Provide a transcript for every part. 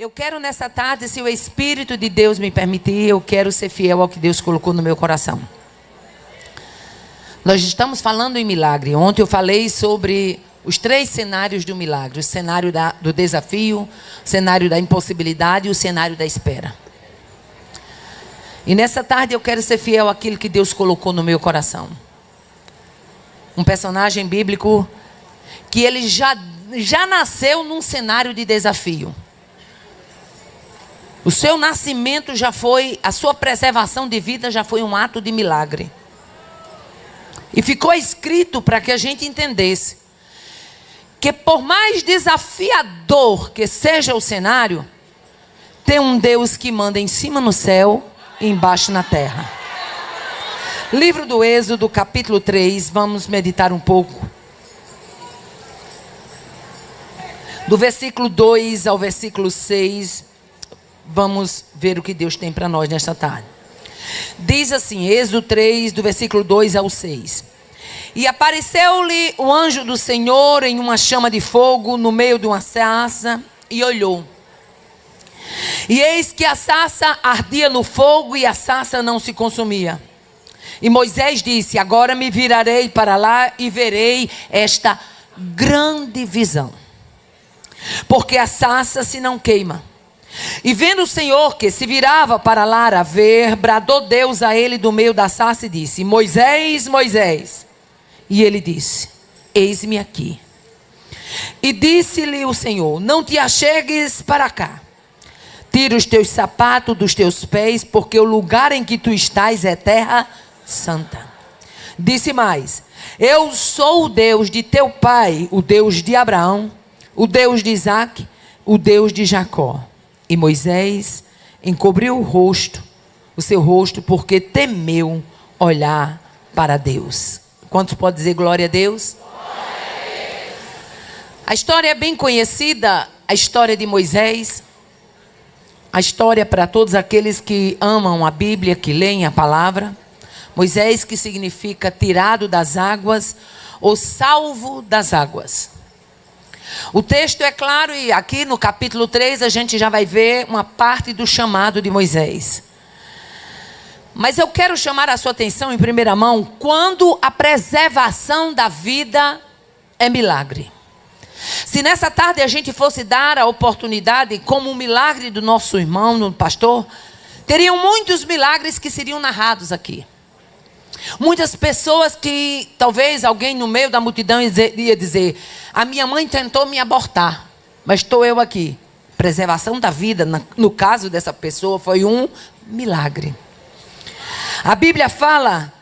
Eu quero nessa tarde, se o Espírito de Deus me permitir, eu quero ser fiel ao que Deus colocou no meu coração. Nós estamos falando em milagre. Ontem eu falei sobre os 3 cenários do milagre. O cenário do desafio, o cenário da impossibilidade e o cenário da espera. E nessa tarde eu quero ser fiel àquilo que Deus colocou no meu coração. Um personagem bíblico que ele já nasceu num cenário de desafio. O seu nascimento já foi, a sua preservação de vida já foi um ato de milagre. E ficou escrito para que a gente entendesse que por mais desafiador que seja o cenário, tem um Deus que manda em cima no céu e embaixo na terra. Livro do Êxodo, capítulo 3, vamos meditar um pouco. Do versículo 2 ao versículo 6, vamos ver o que Deus tem para nós nesta tarde. Diz assim, Êxodo 3, do versículo 2 ao 6. E apareceu-lhe o anjo do Senhor em uma chama de fogo no meio de uma sarça e olhou. E eis que a sarça ardia no fogo e a sarça não se consumia. E Moisés disse, agora me virarei para lá e verei esta grande visão. Porque a sarça se não queima. E vendo o Senhor que se virava para lá a ver, bradou Deus a ele do meio da sarça e disse, Moisés, Moisés. E ele disse, eis-me aqui. E disse-lhe o Senhor, não te achegues para cá. Tira os teus sapatos dos teus pés, porque o lugar em que tu estás é terra santa. Disse mais, eu sou o Deus de teu pai, o Deus de Abraão, o Deus de Isaque, o Deus de Jacó. E Moisés encobriu o seu rosto, porque temeu olhar para Deus. Quantos podem dizer glória a Deus? Glória a Deus. A história é bem conhecida, a história de Moisés. A história para todos aqueles que amam a Bíblia, que leem a palavra. Moisés, que significa tirado das águas ou salvo das águas. O texto é claro e aqui no capítulo 3 a gente já vai ver uma parte do chamado de Moisés. Mas eu quero chamar a sua atenção em primeira mão quando a preservação da vida é milagre. Se nessa tarde a gente fosse dar a oportunidade como um milagre do nosso irmão, do pastor, teriam muitos milagres que seriam narrados aqui. Muitas pessoas que, talvez alguém no meio da multidão ia dizer, a minha mãe tentou me abortar, mas estou eu aqui. Preservação da vida, no caso dessa pessoa, foi um milagre. A Bíblia fala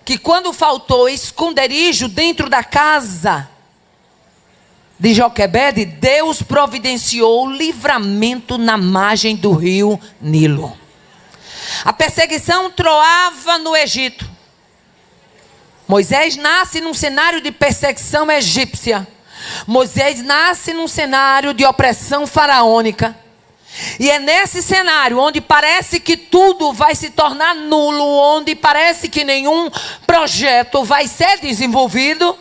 que quando faltou esconderijo dentro da casa de Joquebede, Deus providenciou livramento na margem do rio Nilo. A perseguição troava no Egito. Moisés nasce num cenário de perseguição egípcia. Moisés nasce num cenário de opressão faraônica. E é nesse cenário onde parece que tudo vai se tornar nulo, onde parece que nenhum projeto vai ser desenvolvido,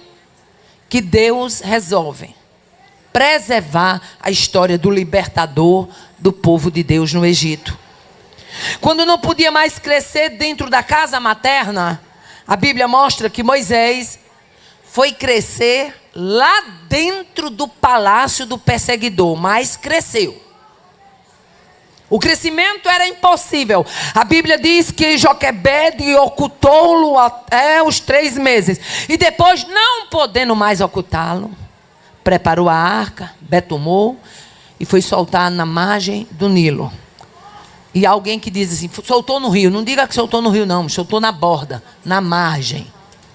que Deus resolve preservar a história do libertador do povo de Deus no Egito. Quando não podia mais crescer dentro da casa materna, a Bíblia mostra que Moisés foi crescer lá dentro do palácio do perseguidor, mas cresceu. O crescimento era impossível. A Bíblia diz que Joquebede ocultou-lo até os 3 meses. E depois, não podendo mais ocultá-lo, preparou a arca, betumou e foi soltar na margem do Nilo. E alguém que diz assim, soltou no rio. Não diga que soltou no rio não, soltou na borda, na margem.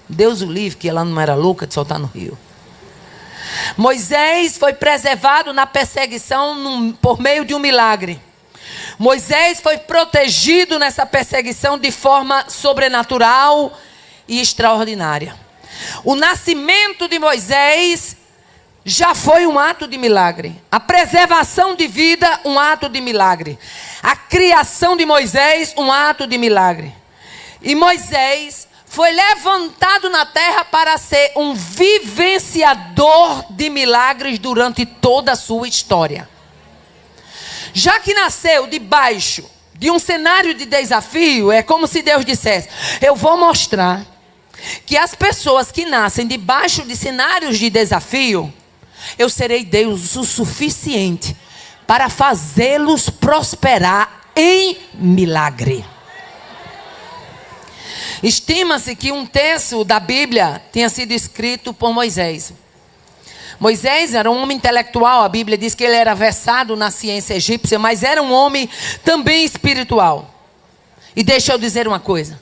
Deus o livre, que ela não era louca de soltar no rio. Moisés foi preservado na perseguição por meio de um milagre. Moisés foi protegido nessa perseguição de forma sobrenatural e extraordinária. O nascimento de Moisés já foi um ato de milagre. A preservação de vida, um ato de milagre. A criação de Moisés, um ato de milagre. E Moisés foi levantado na terra para ser um vivenciador de milagres durante toda a sua história. Já que nasceu debaixo de um cenário de desafio, é como se Deus dissesse: eu vou mostrar que as pessoas que nascem debaixo de cenários de desafio, eu serei Deus o suficiente para fazê-los prosperar em milagre. Estima-se que um terço da Bíblia tenha sido escrito por Moisés. Moisés era um homem intelectual, a Bíblia diz que ele era versado na ciência egípcia, mas era um homem também espiritual. E deixa eu dizer uma coisa: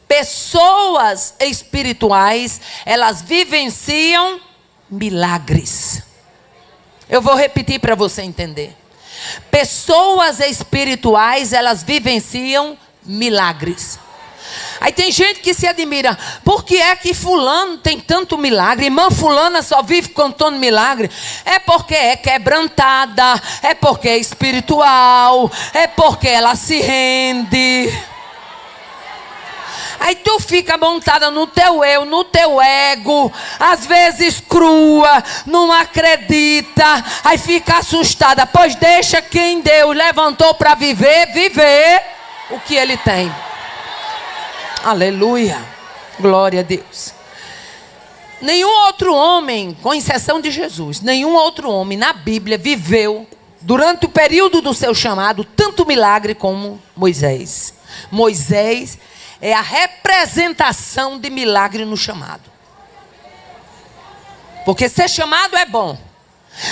pessoas espirituais, elas vivenciam milagres. Eu vou repetir para você entender. Pessoas espirituais, elas vivenciam milagres. Aí tem gente que se admira: por que é que fulano tem tanto milagre? Irmã fulana só vive contando milagre. É porque é quebrantada, é porque é espiritual, é porque ela se rende. Aí tu fica montada no teu eu, no teu ego, às vezes crua, não acredita, aí fica assustada. Pois deixa quem Deus levantou para viver, viver o que ele tem. Aleluia, glória a Deus. Nenhum outro homem, com exceção de Jesus, nenhum outro homem na Bíblia viveu, durante o período do seu chamado, tanto milagre como Moisés. Moisés é a representação de milagre no chamado. Porque ser chamado é bom,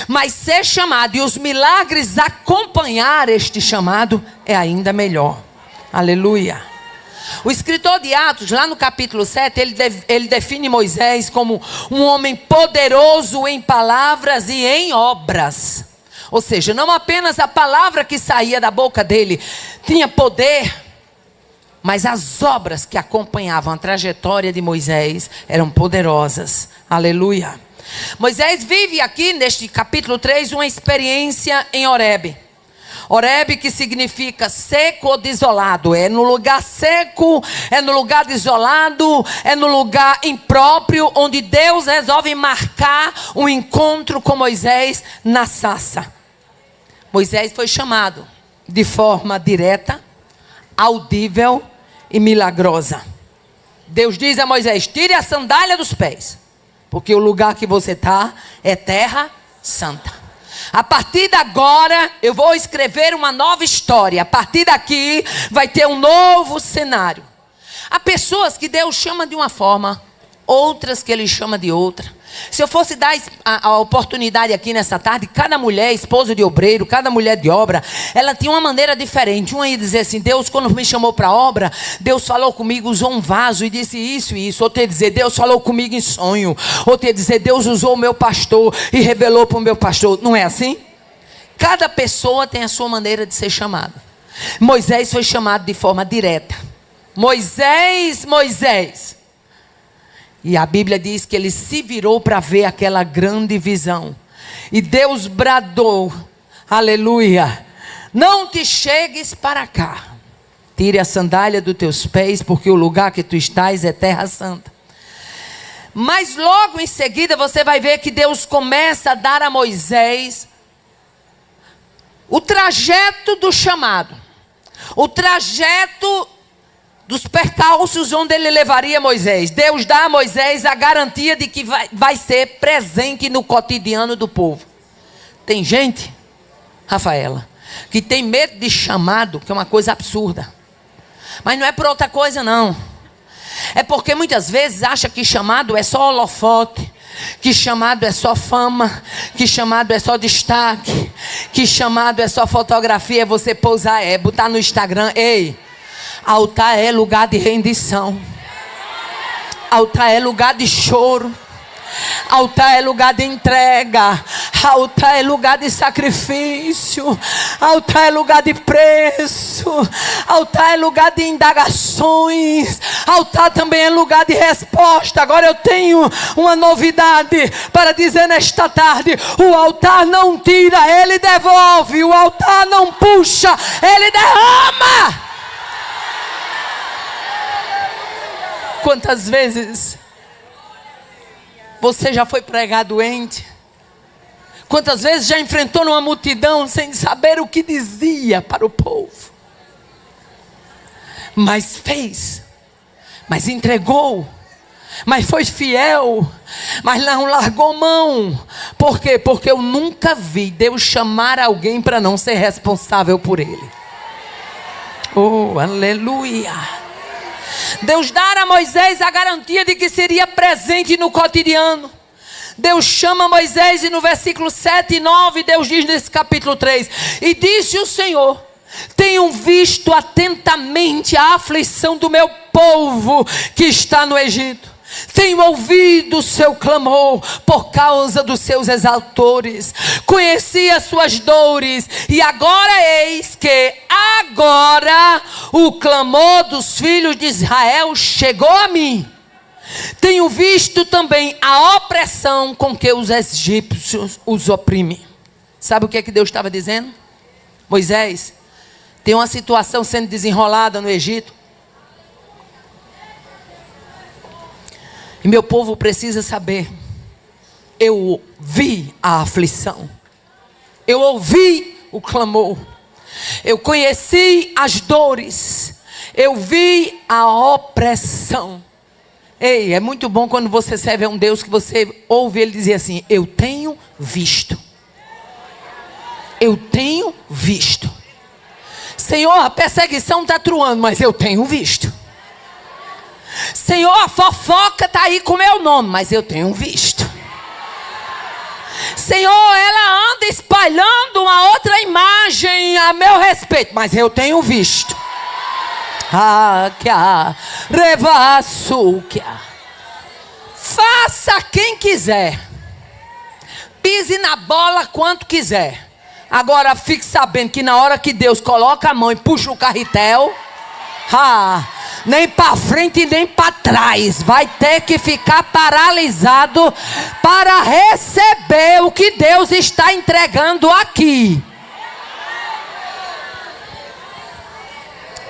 mas ser chamado e os milagres acompanhar este chamado é ainda melhor. Aleluia. O escritor de Atos, lá no capítulo 7, ele define Moisés como um homem poderoso em palavras e em obras. Ou seja, não apenas a palavra que saía da boca dele tinha poder, mas as obras que acompanhavam a trajetória de Moisés eram poderosas. Aleluia. Moisés vive aqui, neste capítulo 3, uma experiência em Horebe. Horebe, que significa seco ou desolado. É no lugar seco, é no lugar desolado, é no lugar impróprio, onde Deus resolve marcar um encontro com Moisés na sarça. Moisés foi chamado de forma direta, audível e milagrosa. Deus diz a Moisés: tire a sandália dos pés, porque o lugar que você está é terra santa. A partir de agora eu vou escrever uma nova história. A partir daqui vai ter um novo cenário. Há pessoas que Deus chama de uma forma, outras que Ele chama de outra. Se eu fosse dar a oportunidade aqui nessa tarde, cada mulher, esposa de obreiro, cada mulher de obra, ela tinha uma maneira diferente. Uma ia dizer assim: Deus, quando me chamou para a obra, Deus falou comigo, usou um vaso e disse isso e isso. Outra ia dizer: Deus falou comigo em sonho. Outra ia dizer: Deus usou o meu pastor e revelou para o meu pastor. Não é assim? Cada pessoa tem a sua maneira de ser chamada. Moisés foi chamado de forma direta: Moisés, Moisés. E a Bíblia diz que ele se virou para ver aquela grande visão. E Deus bradou: aleluia, não te chegues para cá. Tire a sandália dos teus pés, porque o lugar que tu estás é terra santa. Mas logo em seguida você vai ver que Deus começa a dar a Moisés o trajeto do chamado. O trajeto dos percalços onde ele levaria Moisés. Deus dá a Moisés a garantia de que vai ser presente no cotidiano do povo. Tem gente, Rafaela, que tem medo de chamado, que é uma coisa absurda. Mas não é por outra coisa não. É porque muitas vezes acha que chamado é só holofote, que chamado é só fama, que chamado é só destaque, que chamado é só fotografia, você pousar, botar no Instagram. Ei, altar é lugar de rendição. Altar é lugar de choro. Altar é lugar de entrega. Altar é lugar de sacrifício. Altar é lugar de preço. Altar é lugar de indagações. Altar também é lugar de resposta. Agora eu tenho uma novidade para dizer nesta tarde: o altar não tira, ele devolve. O altar não puxa, ele derrama. Quantas vezes você já foi pregar doente? Quantas vezes já enfrentou numa multidão sem saber o que dizia para o povo? Mas fez, mas entregou, mas foi fiel, mas não largou mão. Por quê? Porque eu nunca vi Deus chamar alguém para não ser responsável por ele. Oh, aleluia. Deus dar a Moisés a garantia de que seria presente no cotidiano. Deus chama Moisés e no versículo 7 e 9, Deus diz nesse capítulo 3: e disse o Senhor: tenho visto atentamente a aflição do meu povo que está no Egito. Tenho ouvido o seu clamor por causa dos seus exaltores. Conheci as suas dores. E agora eis que agora o clamor dos filhos de Israel chegou a mim. Tenho visto também a opressão com que os egípcios os oprimem. Sabe o que é que Deus estava dizendo? Moisés, tem uma situação sendo desenrolada no Egito. E meu povo precisa saber. Eu vi a aflição. Eu ouvi o clamor. Eu conheci as dores. Eu vi a opressão. Ei, é muito bom quando você serve a um Deus que você ouve ele dizer assim: eu tenho visto. Eu tenho visto. Senhor, a perseguição está truando, mas eu tenho visto. Senhor, a fofoca está aí com o meu nome, mas eu tenho visto. Senhor, ela anda espalhando uma outra imagem a meu respeito, mas eu tenho visto. Faça quem quiser, pise na bola quanto quiser. Agora fique sabendo que na hora que Deus coloca a mão e puxa o carretel, nem para frente nem para trás, vai ter que ficar paralisado para receber o que Deus está entregando aqui.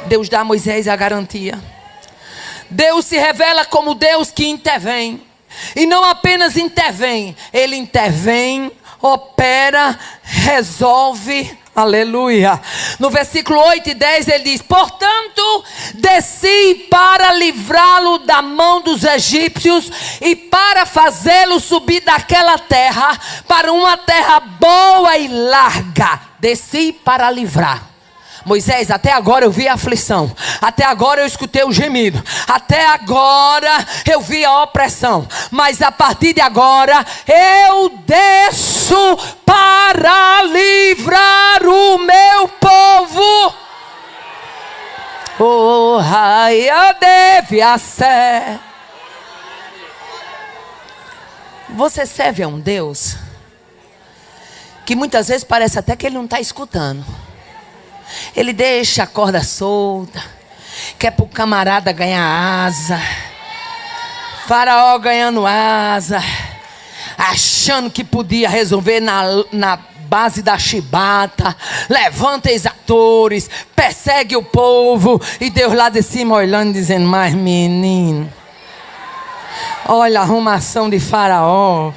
Deus dá a Moisés a garantia. Deus se revela como Deus que intervém. E não apenas intervém, Ele intervém, opera, resolve. Aleluia. No versículo 8 e 10 ele diz: portanto, desci para livrá-lo da mão dos egípcios e para fazê-lo subir daquela terra para uma terra boa e larga. Desci para livrar. Moisés, até agora eu vi a aflição, até agora eu escutei o gemido, até agora eu vi a opressão, mas a partir de agora eu desço para livrar o meu povo. Oh, eu devia ser. Você serve a um Deus que muitas vezes parece até que ele não está escutando. Ele deixa a corda solta, quer para o camarada ganhar asa. Faraó ganhando asa, achando que podia resolver na base da chibata. Levanta exatores, persegue o povo. E Deus lá de cima olhando, dizendo: mas menino, olha a arrumação de Faraó.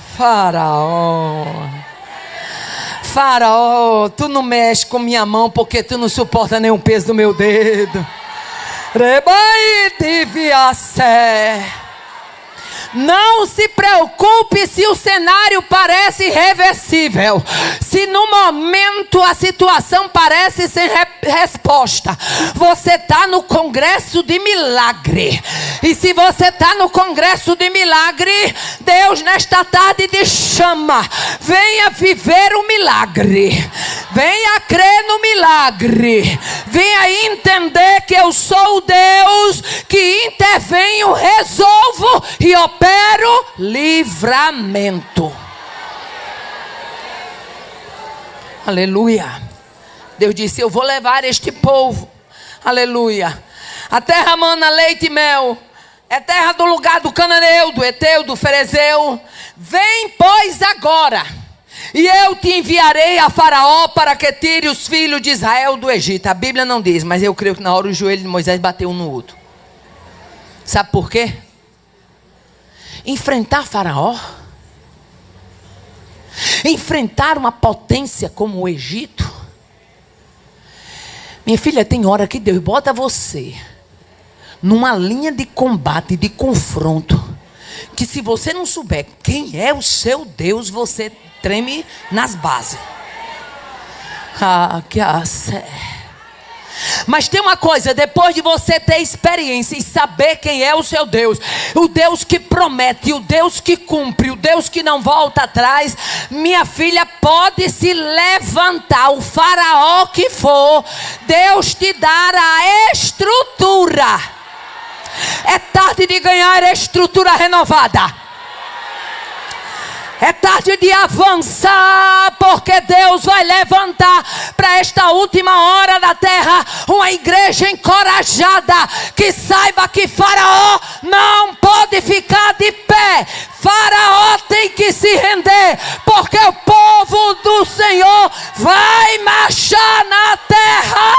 Faraó, tu não mexe com minha mão porque tu não suporta nenhum peso do meu dedo. Rebai devia ser. Não se preocupe se o cenário parece irreversível. Se no momento a situação parece sem resposta. Você está no congresso de milagre. E se você está no congresso de milagre, Deus nesta tarde te chama. Venha viver o milagre. Venha crer no milagre. Venha entender que eu sou o Deus que intervenho, resolvo e opero livramento. Aleluia. Deus disse: eu vou levar este povo, aleluia, a terra mana leite e mel. É terra do lugar do cananeu, do eteu, do ferezeu. Vem pois agora, e eu te enviarei a Faraó para que tire os filhos de Israel do Egito. A Bíblia não diz, mas eu creio que na hora o joelho de Moisés bateu um no outro. Sabe por quê? Enfrentar Faraó, enfrentar uma potência como o Egito. Minha filha, tem hora que Deus bota você numa linha de combate, de confronto, que se você não souber quem é o seu Deus, você treme nas bases. Mas tem uma coisa, depois de você ter experiência e saber quem é o seu Deus, o Deus que promete, o Deus que cumpre, o Deus que não volta atrás, minha filha, pode se levantar, o faraó que for, Deus te dará a estrutura. É tarde de ganhar estrutura renovada. É tarde de avançar, porque Deus vai levantar para esta última hora da terra uma igreja encorajada, que saiba que Faraó não pode ficar de pé. Faraó tem que se render, porque o povo do Senhor vai marchar na terra.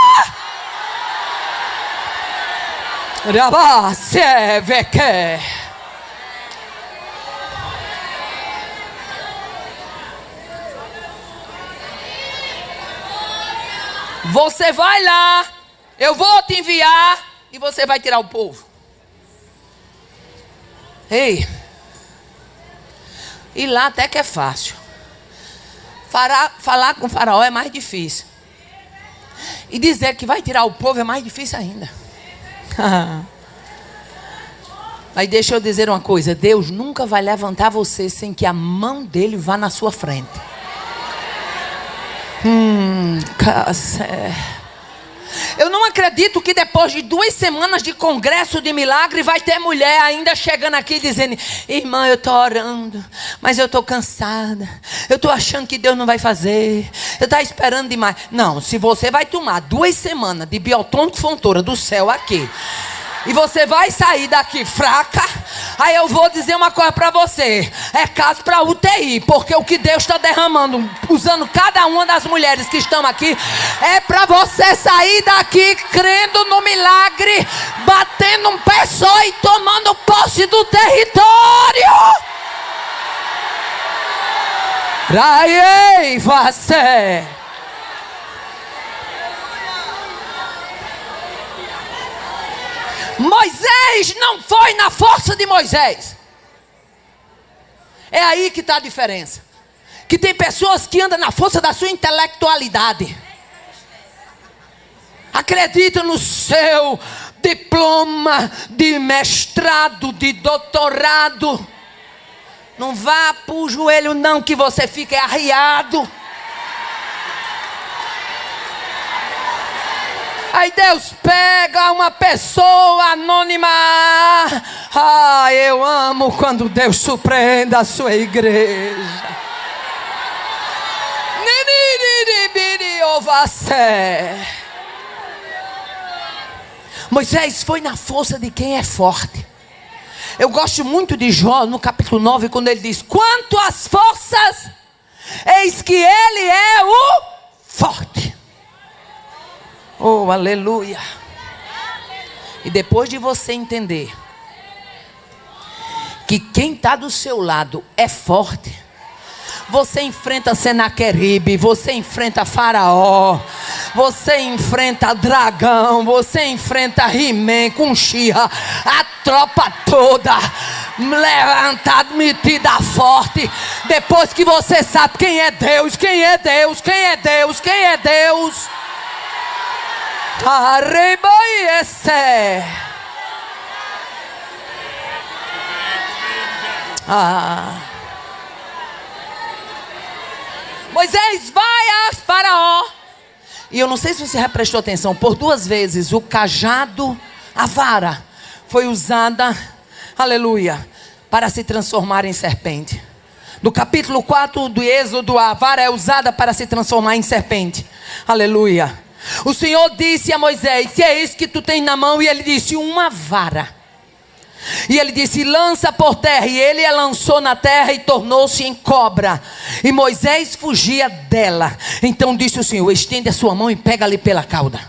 Você vai lá, eu vou te enviar e você vai tirar o povo. Ei, e lá até que é fácil. Falar com o faraó é mais difícil. E dizer que vai tirar o povo é mais difícil ainda. Mas deixa eu dizer uma coisa, Deus nunca vai levantar você sem que a mão dele vá na sua frente. Eu não acredito que depois de 2 semanas de congresso de milagre vai ter mulher ainda chegando aqui dizendo: irmã, eu estou orando, mas eu estou cansada, eu estou achando que Deus não vai fazer, eu estou esperando demais. Não, se você vai tomar 2 semanas de biotônico fontoura do céu aqui, e você vai sair daqui fraca, aí eu vou dizer uma coisa para você: é caso para UTI, porque o que Deus está derramando, usando cada uma das mulheres que estão aqui, é para você sair daqui crendo no milagre, batendo um pé só e tomando posse do território. Raiei você. Moisés não foi na força de Moisés. É aí que está a diferença. Que tem pessoas que andam na força da sua intelectualidade. Acredita no seu diploma de mestrado, de doutorado. Não vá para o joelho não, que você fica arriado. Aí Deus pega uma pessoa anônima. Eu amo quando Deus surpreende a sua igreja. Moisés foi na força de quem é forte. Eu gosto muito de Jó no capítulo 9, quando ele diz: quanto às forças, eis que ele é o forte. Oh, aleluia. E depois de você entender que quem está do seu lado é forte, você enfrenta Senaqueribe, você enfrenta Faraó, você enfrenta dragão, você enfrenta He-Man com She-Ra, a tropa toda levantada, metida forte. Depois que você sabe quem é Deus, quem é Deus, quem é Deus, quem é Deus. Moisés vai a Faraó. E eu não sei se você já prestou atenção, por 2 vezes o cajado, a vara, foi usada, aleluia, para se transformar em serpente. No capítulo 4 do Êxodo, a vara é usada para se transformar em serpente. Aleluia. O Senhor disse a Moisés: que é isso que tu tens na mão? E ele disse: uma vara. E ele disse: lança por terra. E ele a lançou na terra e tornou-se em cobra. E Moisés fugia dela. Então disse o Senhor: estende a sua mão e pega-lhe pela cauda.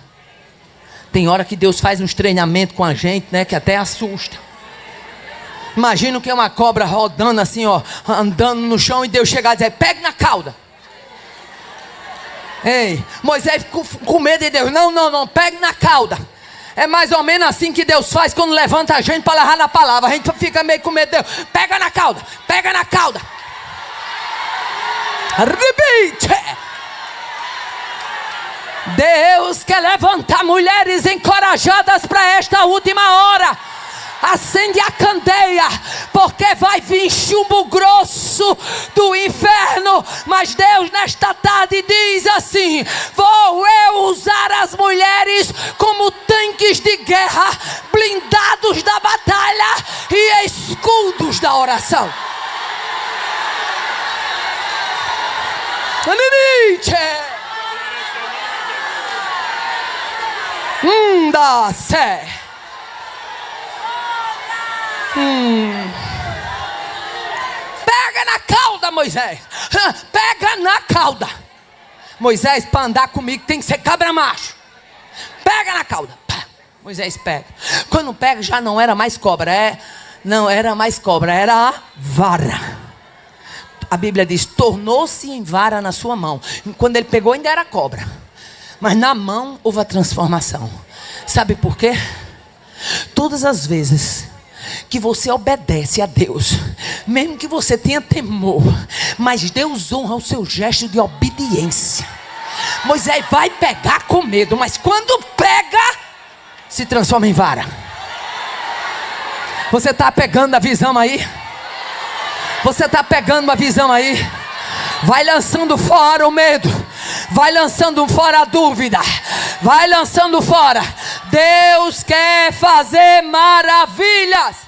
Tem hora que Deus faz uns treinamentos com a gente, né, que até assusta. Imagina que é uma cobra rodando assim, ó, andando no chão, e Deus chegar e dizer: pegue na cauda. Ei, Moisés ficou com medo de Deus. Não, pegue na cauda. É mais ou menos assim que Deus faz quando levanta a gente para levar na palavra. A gente fica meio com medo de Deus. Pega na cauda, pega na cauda. Arrebite. Deus quer levantar mulheres encorajadas para esta última hora. Acende a candeia, porque vai vir chumbo grosso do inferno. Mas Deus nesta tarde diz assim: vou eu usar as mulheres como tanques de guerra, blindados da batalha e escudos da oração. Da sé. Pega na cauda, Moisés. Pega na cauda. Moisés, para andar comigo tem que ser cabra macho. Pega na cauda. Moisés pega. Quando pega já não era mais cobra. Não era mais cobra, era a vara. A Bíblia diz: tornou-se em vara na sua mão. Quando ele pegou ainda era cobra, mas na mão houve a transformação. Sabe por quê? Todas as vezes que você obedece a Deus, mesmo que você tenha temor, mas Deus honra o seu gesto de obediência. Moisés vai pegar com medo, mas quando pega, se transforma em vara. Você está pegando a visão aí? Você está pegando a visão aí? Vai lançando fora o medo, vai lançando fora a dúvida, vai lançando fora. Deus quer fazer maravilhas.